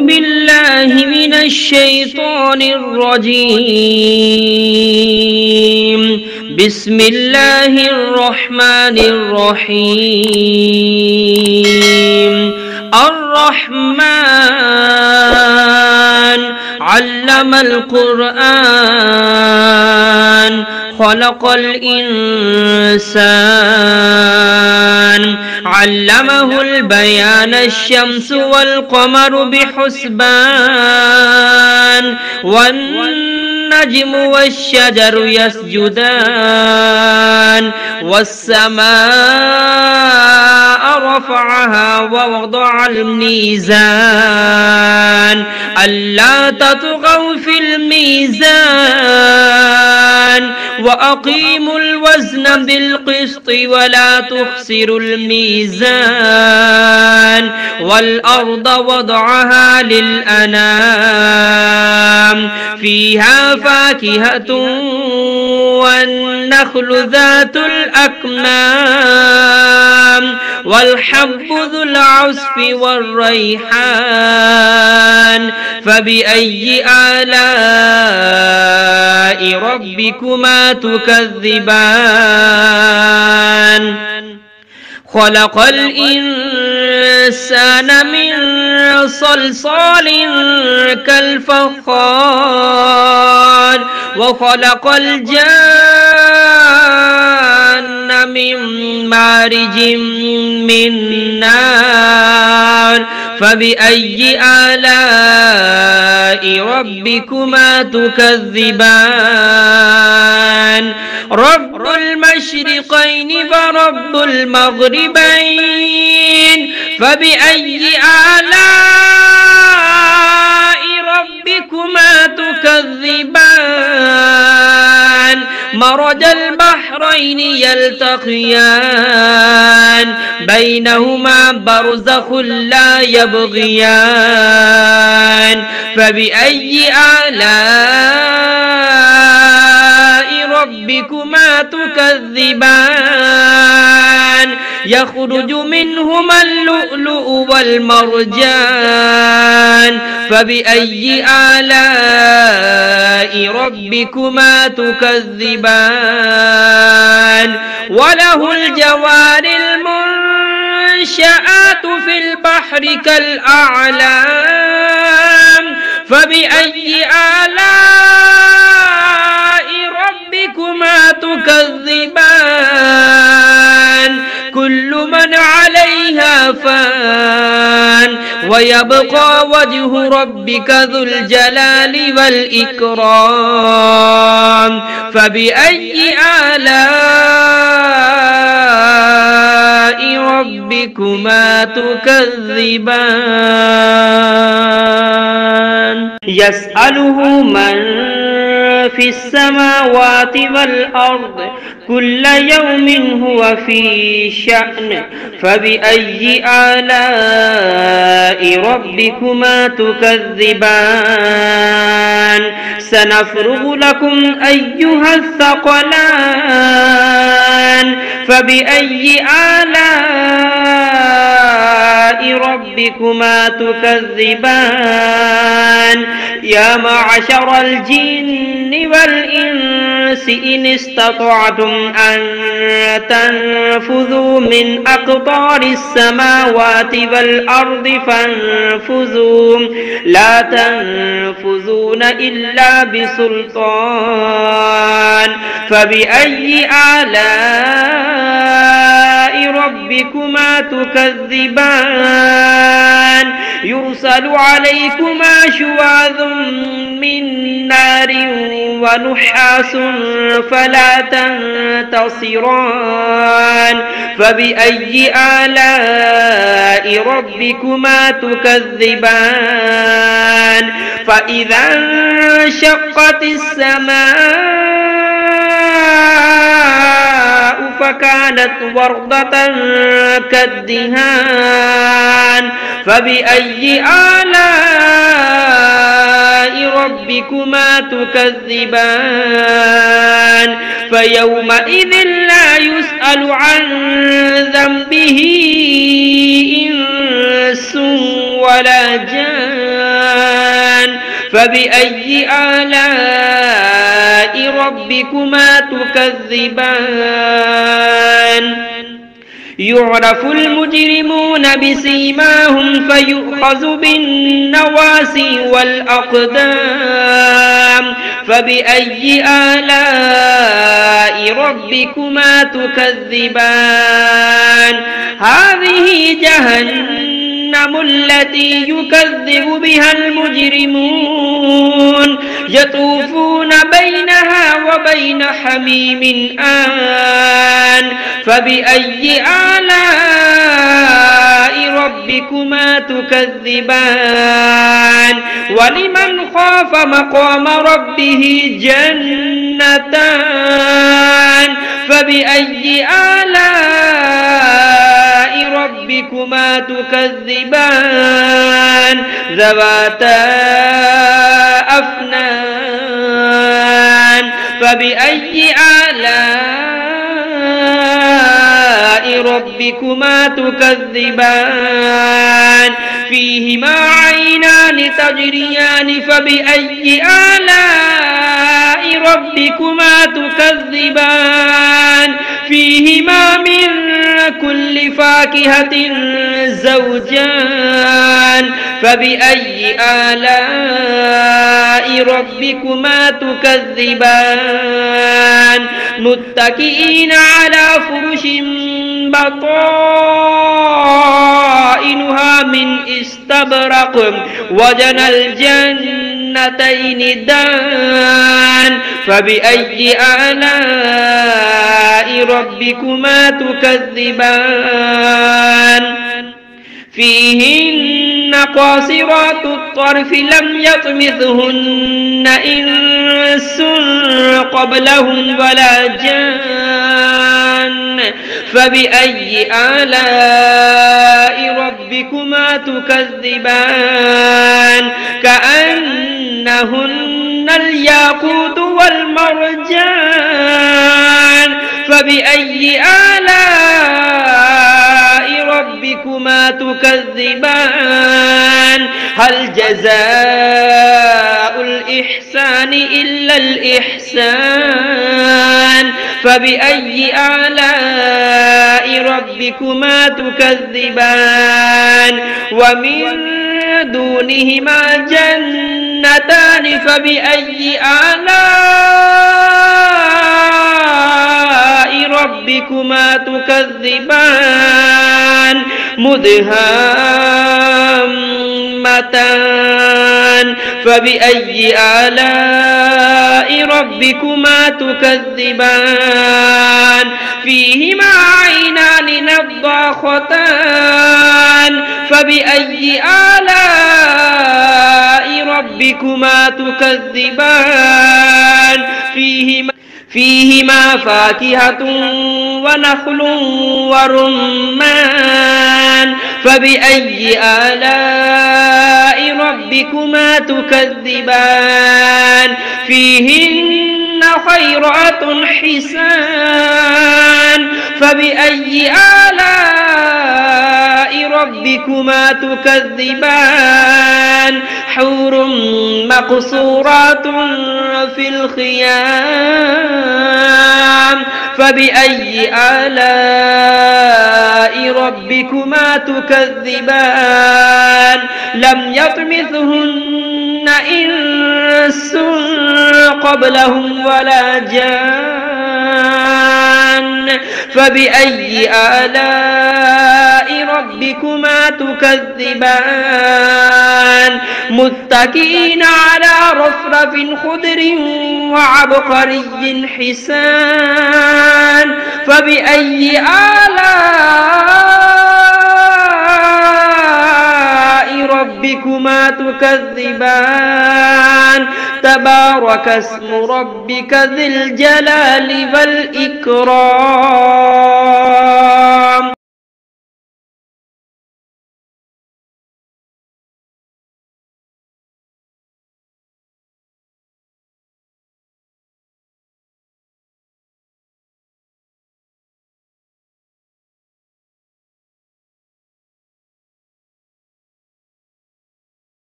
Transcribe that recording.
بالله من الشيطان الرجيم. بسم الله الرحمن الرحيم. الرحمن علم القرآن خلق الإنسان علمه البيان الشمس والقمر بحسبان والنجم والشجر يسجدان والسماء رفعها ووضع الميزان ألا تطغوا في الميزان وأقيموا الوزن بالقسط ولا تخسروا الميزان والأرض وضعها للأنام فيها فاكهة والنخل ذات الأكمام والحب ذو العصف والريحان فبأي آلاء ربكما تكذبان خلق الإنسان من صلصال كالفخار وخلق الجان من مارج من نار فبأي آلاء ربكما تكذبان رب المشرقين ورب المغربين فبأي آلاء ربكما تكذبان مرج البحرين يلتقيان بينهما برزخ لا يبغيان فبأي آلاء ربكما تكذبان يخرج منهما اللؤلؤ والمرجان فبأي آلاء ربكما تكذبان وله الجوار المنشآت في البحر كالأعلام فبأي آلاء ربكما تكذبان كل من عليها فان ويبقى وجه ربك ذو الجلال والإكرام فبأي آلاء ربكما تكذبان يسأله من في السماوات والأرض كل يوم هو في شأن فبأي آلاء ربكما تكذبان سنفرغ لكم أيها الثقلان فبأي آلاء ربكما تكذبان يا معشر الجن والإنس إن استطعتم أن تنفذوا من أقطار السماوات والأرض فانفذوا لا تنفذون إلا بسلطان فبأي آلاء ربكما تكذبان يرسل عليكما شواظ من نار ونحاس فلا تنتصران فبأي آلاء ربكما تكذبان فإذا انشقت السماء فكانت وردة كالدهان فبأي آلاء ربكما تكذبان فيومئذ لا يسأل عن ذنبه إنس ولا جان فبأي آلاء ربكما تكذبان يعرف المجرمون بسيماهم فيؤخذ بالنواسي والأقدام فبأي آلاء ربكما تكذبان هذه جهنم التي يكذب بها المجرمون يطوفون بينها وبين حميم آن فبأي آلاء ربكما تكذبان ولمن خاف مقام ربه جنتان فبأي آلاء ربكما تكذبان ذواتا أفنان فبأي آلاء ربكما تكذبان فيهما عينان تجريان فبأي آلاء ربكما تكذبان فيهما من كل فاكهة زوجان فبأي آلاء ربكما تكذبان متكئين على فرش بطائنها من استبرق وجنى الجنتين دان فبأي آلاء ربكما تكذبان فيهن قاصرات الطرف لم يطمثهن إنس قبلهم ولا جان فبأي آلاء ربكما تكذبان كأنهن الياقوت والمرجان فبأي آلاء ربكما تكذبان هل جزاء الإحسان إلا الإحسان فبأي آلاء ربكما تكذبان ومن دونهما جنتان فبأي آلاء ربكما تكذبان مدهامتان فبأي آلاء ربكما تكذبان فيهما عينان نضاختان فبأي آلاء ربكما تكذبان فيهما فاكهة ونخل ورمان فبأي آلاء ربكما تكذبان فيهن خيرات حسان فبأي آلاء ربكما تكذبان حور مقصورات في الخيام فبأي آلاء ربكما تكذبان لم يطمثهن إنس قبلهم ولا جان فبأي آلاء ربكما تكذبان متكئين على رفرف خضر وعبقري حسان فبأي آلاء ربكما تكذبان تبارك اسم ربك ذي الجلال والإكرام.